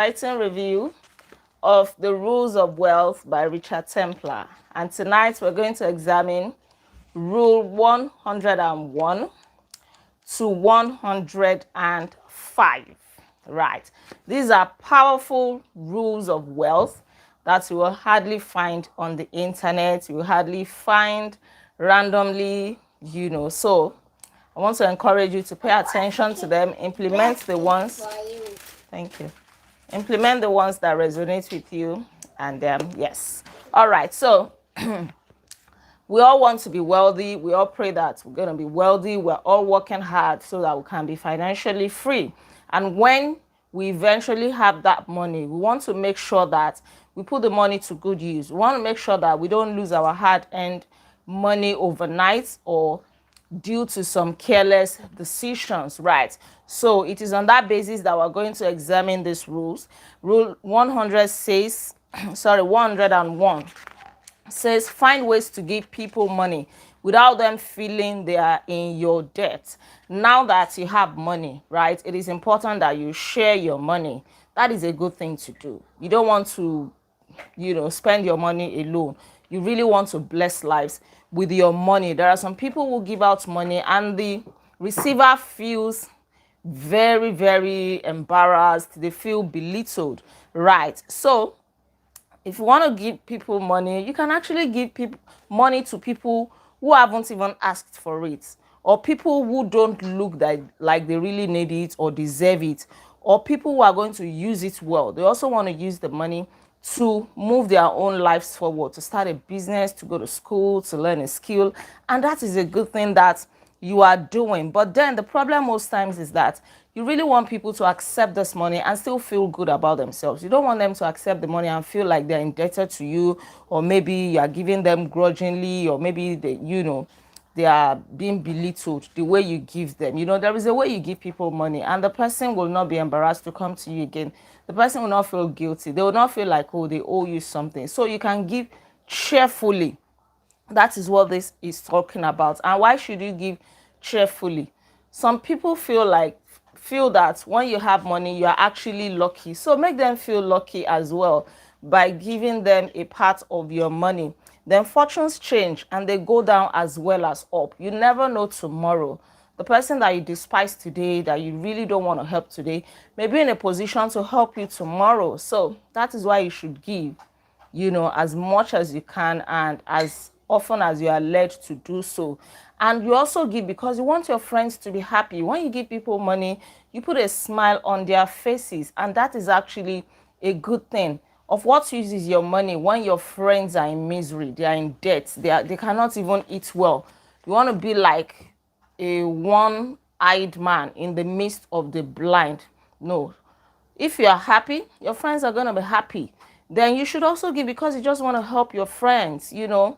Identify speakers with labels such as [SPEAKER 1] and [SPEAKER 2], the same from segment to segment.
[SPEAKER 1] Writing review of The Rules of Wealth by Richard Templar. And tonight we're going to examine Rule 101 to 105. Right. These are powerful rules of wealth that you will hardly find on the internet. You will hardly find randomly, So I want to encourage you to pay attention to them, implement the ones. Thank you. Implement the ones that resonate with you. And yes. All right. So we all want to be wealthy. We all pray that we're going to be wealthy. We're all working hard so that we can be financially free. And when we eventually have that money, we want to make sure that we put the money to good use. We want to make sure that we don't lose our hard-earned money overnight or due to some careless decisions, right? So it is on that basis that we're going to examine these rules. Rule 100 says, 101 says, find ways to give people money without them feeling they are in your debt. Now that you have money, right, it is important that you share your money. That is a good thing to do. You don't want to, spend your money alone. You really want to bless lives with your money. There are some people who give out money and the receiver feels very, very embarrassed. They feel belittled, right? So if you want to give people money, you can actually give people money to people who haven't even asked for it, or people who don't look like they really need it or deserve it, or people who are going to use it well. They also want to use the money to move their own lives forward, to start a business, to go to school, to learn a skill. And that is a good thing that you are doing. But then the problem most times is that you really want people to accept this money and still feel good about themselves. You don't want them to accept the money and feel like they're indebted to you, or maybe you are giving them grudgingly, or maybe they are being belittled the way you give them. There is a way you give people money and the person will not be embarrassed to come to you again. The person will not feel guilty. They will not feel like, oh, they owe you something. So you can give cheerfully. That is what this is talking about. And why should you give cheerfully? Some people feel that when you have money, you are actually lucky. So make them feel lucky as well by giving them a part of your money. Then fortunes change and they go down as well as up. You never know tomorrow. The person that you despise today, that you really don't want to help today, may be in a position to help you tomorrow. So that is why you should give, as much as you can and as often as you are led to do so. And you also give because you want your friends to be happy. When you give people money, you put a smile on their faces, and that is actually a good thing. Of what use is your money when your friends are in misery, they are in debt, they cannot even eat well? You want to be like a one-eyed man in the midst of the blind. No. If you are happy, your friends are going to be happy. Then you should also give because you just want to help your friends. Your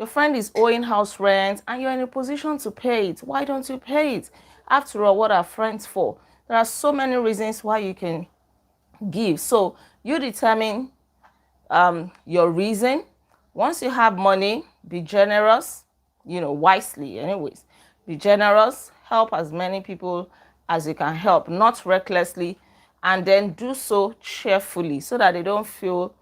[SPEAKER 1] friend is owing house rent and you're in a position to pay it. Why don't you pay it? After all, what are friends for? There are so many reasons why you can give. So you determine your reason. Once you have money, be generous, wisely anyways. Be generous, help as many people as you can help, not recklessly, and then do so cheerfully so that they don't feel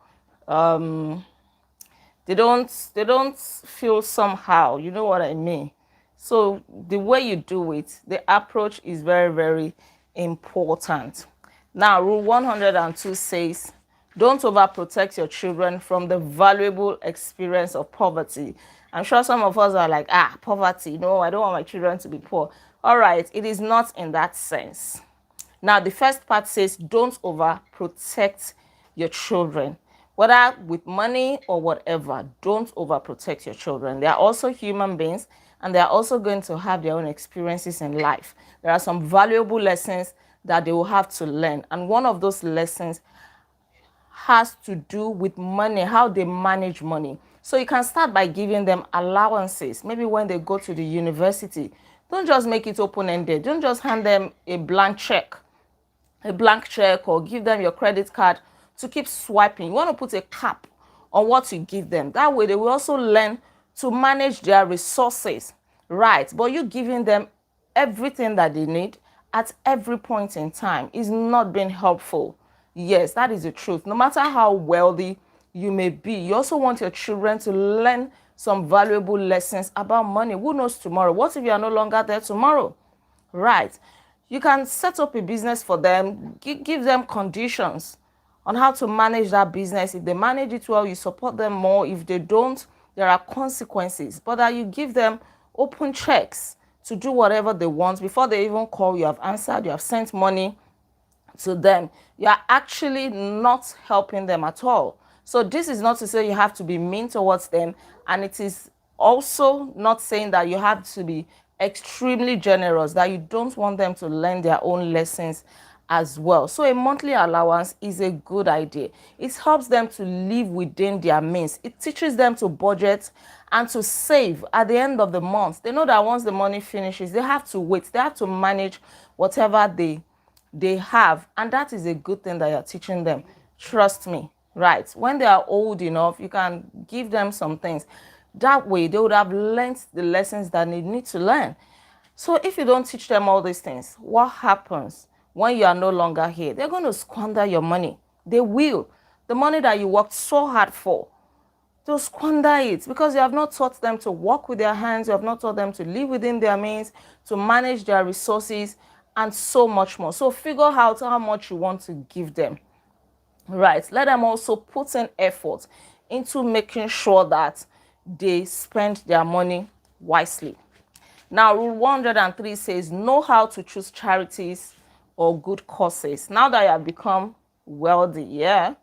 [SPEAKER 1] they don't feel somehow, you know what I mean? So the way you do it, the approach is very, very important. Now, rule 102 says, don't overprotect your children from the valuable experience of poverty. I'm sure some of us are like, poverty, no, I don't want my children to be poor. All right, it is not in that sense. Now, the first part says, don't overprotect your children. Whether with money or whatever, don't overprotect your children. They are also human beings and they are also going to have their own experiences in life. There are some valuable lessons that they will have to learn. And one of those lessons has to do with money, how they manage money. So you can start by giving them allowances. Maybe when they go to the university, don't just make it open-ended. Don't just hand them a blank check or give them your credit card to keep swiping. You want to put a cap on what you give them. That way they will also learn to manage their resources, right? But you giving them everything that they need at every point in time is not being helpful. Yes, that is the truth. No matter how wealthy you may be, you also want your children to learn some valuable lessons about money. Who knows tomorrow? What if you are no longer there tomorrow? Right. You can set up a business for them, give them conditions on how to manage that business. If they manage it well, you support them more. If they don't, there are consequences. But that you give them open checks to do whatever they want before they even call. You have answered, you have sent money to them. You are actually not helping them at all. So this is not to say you have to be mean towards them, and it is also not saying that you have to be extremely generous, that you don't want them to learn their own lessons as well. So a monthly allowance is a good idea. It helps them to live within their means. It teaches them to budget and to save at the end of the month. They know that once the money finishes, they have to wait. They have to manage whatever they have, and that is a good thing that you're teaching them. Trust me. Right, when they are old enough, you can give them some things. That way they would have learned the lessons that they need to learn. So if you don't teach them all these things, what happens when you are no longer here? They're going to squander your money. They will. The money that you worked so hard for, they'll squander it because you have not taught them to work with their hands. You have not taught them to live within their means, to manage their resources, and so much more. So figure out how much you want to give them. Right. Let them also put in effort into making sure that they spend their money wisely. Now, Rule 103 says, know how to choose charities or good causes. Now that you have become wealthy, yeah,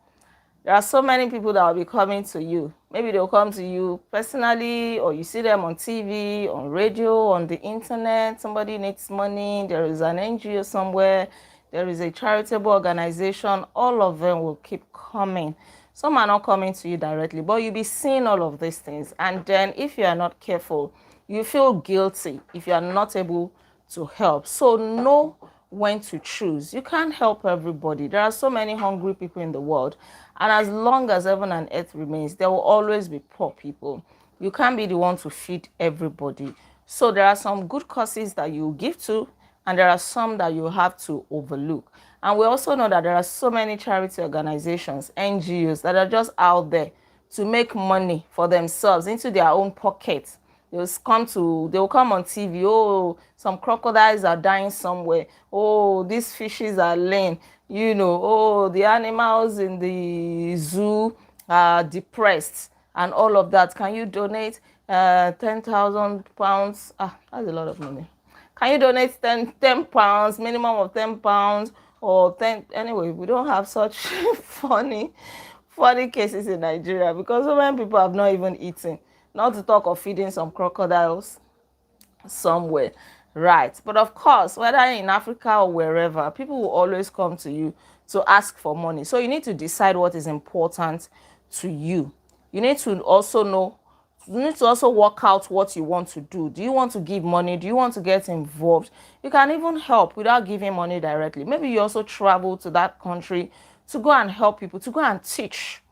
[SPEAKER 1] there are so many people that will be coming to you. Maybe they'll come to you personally, or you see them on TV, on radio, on the internet. Somebody needs money. There is an NGO somewhere. There is a charitable organization. All of them will keep coming. Some are not coming to you directly, but you'll be seeing all of these things. And then if you are not careful, you feel guilty if you are not able to help. So know when to choose. You can't help everybody. There are so many hungry people in the world. And as long as heaven and earth remains, there will always be poor people. You can't be the one to feed everybody. So there are some good causes that you give to, and there are some that you have to overlook. And we also know that there are so many charity organizations, NGOs, that are just out there to make money for themselves into their own pockets. They will come on TV. Oh, some crocodiles are dying somewhere. Oh, these fishes are lame. Oh, the animals in the zoo are depressed and all of that. Can you donate 10,000 pounds? That's a lot of money. Can you donate 10 pounds, minimum of 10 pounds or 10? Anyway, we don't have such funny cases in Nigeria because so many people have not even eaten. Not to talk of feeding some crocodiles somewhere. Right. But of course, whether in Africa or wherever, people will always come to you to ask for money. So you need to decide what is important to you. You need to also work out what you want to do. Do you want to give money? Do you want to get involved? You can even help without giving money directly. Maybe you also travel to that country to go and help people, to go and teach.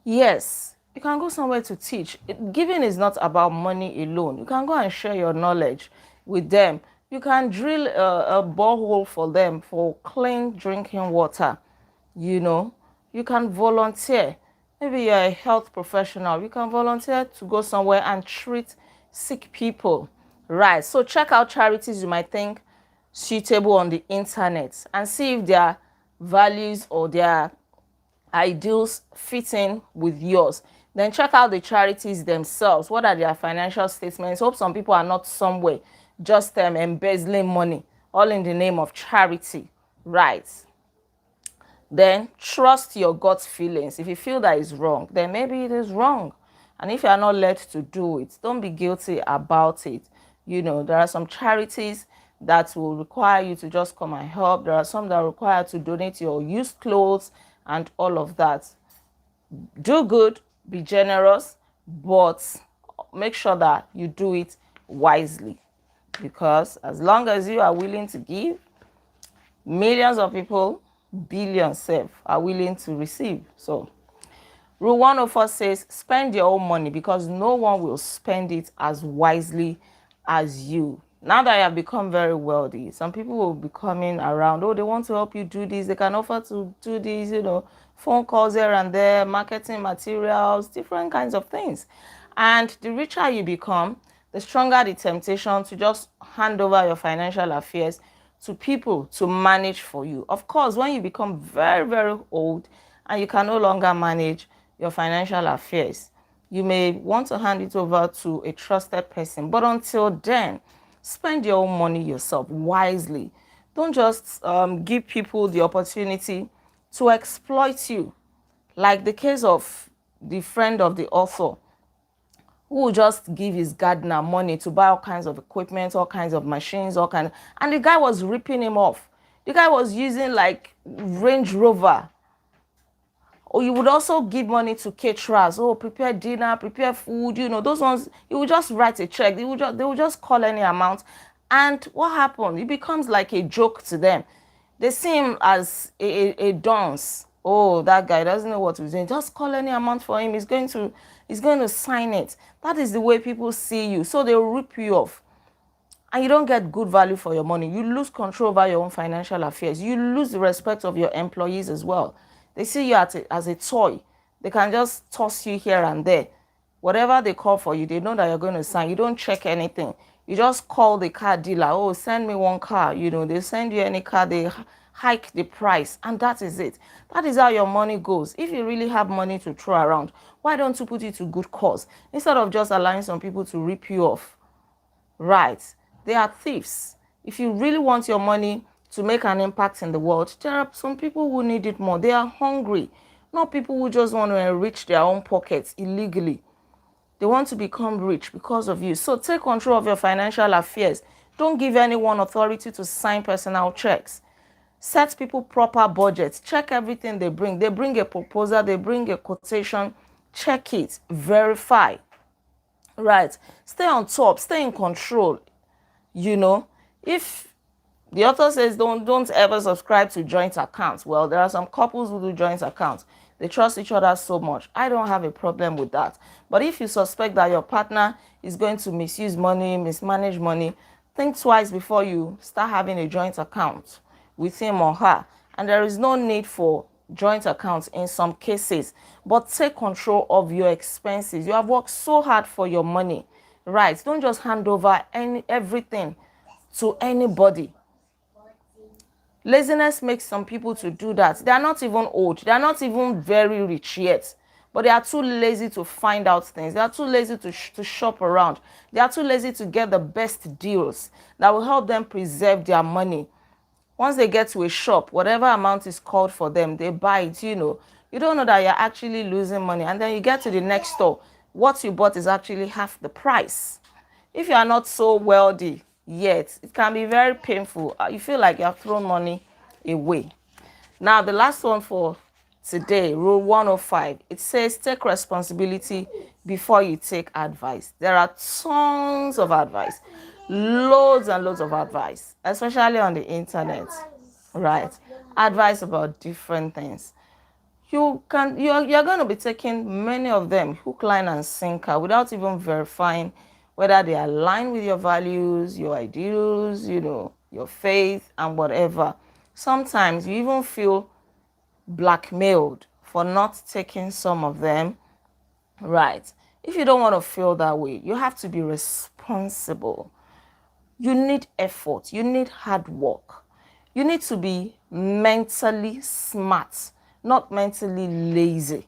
[SPEAKER 1] Yes. You can go somewhere to teach. Giving is not about money alone. You can go and share your knowledge with them. You can drill a borehole for them for clean drinking water. You can volunteer. Maybe you're a health professional. You can volunteer to go somewhere and treat sick people. Right. So check out charities you might think suitable on the internet and see if their values or their ideals fit in with yours. Then check out the charities themselves. What are their financial statements? Hope some people are not somewhere just embezzling money, all in the name of charity. Right. Then trust your gut feelings. If you feel that is wrong, then maybe it is wrong. And if you are not led to do it, don't be guilty about it. There are some charities that will require you to just come and help. There are some that require to donate your used clothes and all of that. Do good, be generous, but make sure that you do it wisely. Because as long as you are willing to give, millions of people, billions are willing to receive. So Rule 104 says, spend your own money because no one will spend it as wisely as you. Now that you have become very wealthy, some people will be coming around. Oh, they want to help you do this. They can offer to do this, phone calls here and there, marketing materials, different kinds of things. And the richer you become, the stronger the temptation to just hand over your financial affairs to people to manage for you. Of course, when you become very, very old and you can no longer manage your financial affairs, you may want to hand it over to a trusted person. But until then, spend your own money yourself wisely. Don't just give people the opportunity to exploit you. Like the case of the friend of the author who will just give his gardener money to buy all kinds of equipment, all kinds of machines, and the guy was ripping him off. The guy was using like Range Rover. Or you would also give money to caterers. Oh, prepare dinner, prepare food. Those ones, you would just write a check. They would just call any amount. And what happened? It becomes like a joke to them. They see him as a dunce. Oh, that guy doesn't know what he's doing. Just call any amount for him. He's going to sign it. That is the way people see you. So they'll rip you off. And you don't get good value for your money. You lose control over your own financial affairs. You lose the respect of your employees as well. They see you as a toy. They can just toss you here and there. Whatever they call for you, they know that you're going to sign. You don't check anything. You just call the car dealer. Oh, send me one car. They send you any car. They hike the price. And that is it. That is how your money goes. If you really have money to throw around, why don't you put it to good cause instead of just allowing some people to rip you off? Right. They are thieves. If you really want your money to make an impact in the world, there are some people who need it more. They are hungry, not people who just want to enrich their own pockets illegally. They want to become rich because of you. So take control of your financial affairs. Don't give anyone authority to sign personal checks. Set people proper budgets. Check everything they bring. They bring a proposal, they bring a quotation. Check it. Verify. Right. Stay on top. Stay in control. If the author says don't ever subscribe to joint accounts, well, there are some couples who do joint accounts. They trust each other so much. I don't have a problem with that. But if you suspect that your partner is going to misuse money, mismanage money, think twice before you start having a joint account with him or her. And there is no need for joint accounts in some cases. But take control of your expenses. You have worked so hard for your money. Right. Don't just hand over everything to anybody. Laziness makes some people to do that. They are not even old. They are not even very rich yet. But they are too lazy to find out things. They are too lazy to shop around. They are too lazy to get the best deals that will help them preserve their money. Once they get to a shop, whatever amount is called for them, they buy it, You don't know that you're actually losing money. And then you get to the next store. What you bought is actually half the price. If you are not so wealthy yet, it can be very painful. You feel like you have thrown money away. Now, the last one for today, Rule 105, it says take responsibility before you take advice. There are tons of advice, loads and loads of advice, especially on the internet, right? Advice about different things. You're going to be taking many of them hook, line, and sinker without even verifying whether they align with your values, your ideals, your faith, and whatever. Sometimes you even feel blackmailed for not taking some of them. Right. If you don't want to feel that way, you have to be responsible. You need effort. You need hard work. You need to be mentally smart, not mentally lazy,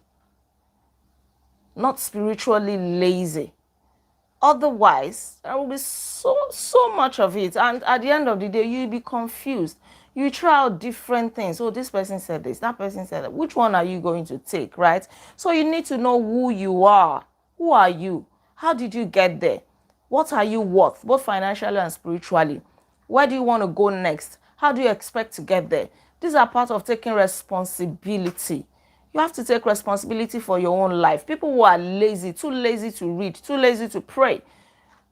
[SPEAKER 1] not spiritually lazy. Otherwise, there will be so much of it. And at the end of the day, you'll be confused. You try out different things. Oh, this person said this, that person said that. Which one are you going to take, right? So you need to know who you are. Who are you? How did you get there? What are you worth, both financially and spiritually? Where do you want to go next? How do you expect to get there? These are part of taking responsibility. You have to take responsibility for your own life. People who are lazy, too lazy to read, too lazy to pray,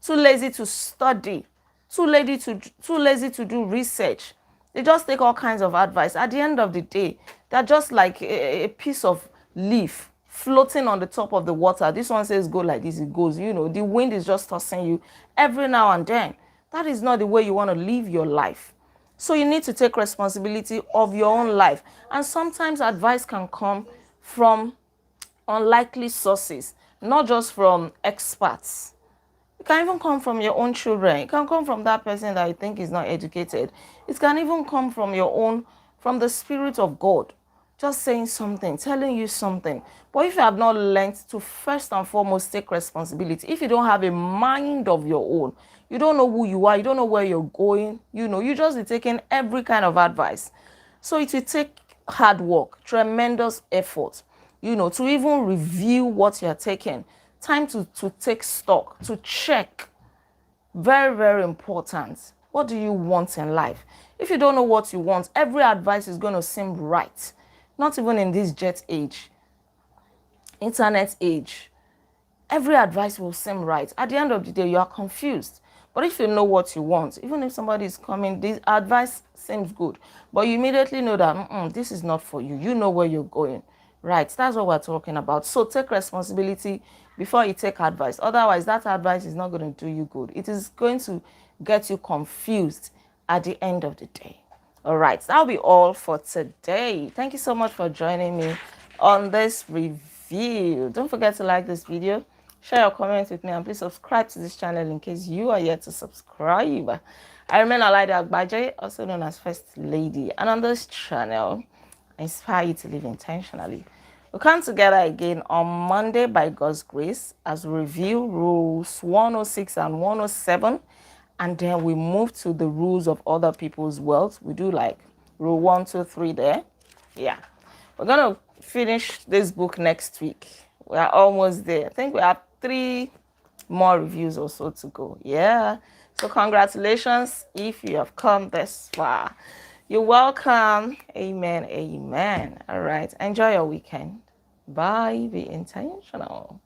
[SPEAKER 1] too lazy to study, too lazy to do research. They just take all kinds of advice. At the end of the day, they're just like a piece of leaf floating on the top of the water. This one says go like this, it goes. The wind is just tossing you every now and then. That is not the way you want to live your life. So you need to take responsibility of your own life. And sometimes advice can come from unlikely sources, not just from experts. It can even come from your own children. It can come from that person that you think is not educated. It can even come from your own, from the Spirit of God, just saying something, telling you something. But if you have not learned to first and foremost take responsibility, if you don't have a mind of your own, you don't know who you are, you don't know where you're going, you just be taking every kind of advice. So it will take hard work, tremendous effort, to even review what you're taking. Time to take stock, to check. Very, very important. What do you want in life? If you don't know what you want, every advice is going to seem right. Not even in this jet age, internet age. Every advice will seem right. At the end of the day, you are confused. But if you know what you want, even if somebody is coming, this advice seems good, but you immediately know that this is not for you. You know where you're going. Right, that's what we're talking about. So take responsibility before you take advice. Otherwise, that advice is not going to do you good. It is going to get you confused at the end of the day. All right, that'll be all for today. Thank you so much for joining me on this review. Don't forget to like this video, share your comments with me, and please subscribe to this channel in case you are yet to subscribe. I remain Alaide Agbaje, also known as First Lady, and on this channel, I inspire you to live intentionally. We'll come together again on Monday by God's grace as we review rules 106 and 107, and then we move to the rules of other people's wealth. We do like rule 1, 2, 3 there. Yeah. We're going to finish this book next week. We are almost there. I think we have 3 more reviews or so to go. Yeah. So congratulations if you have come this far. You're welcome. Amen. Amen. All right. Enjoy your weekend. Bye. Be intentional.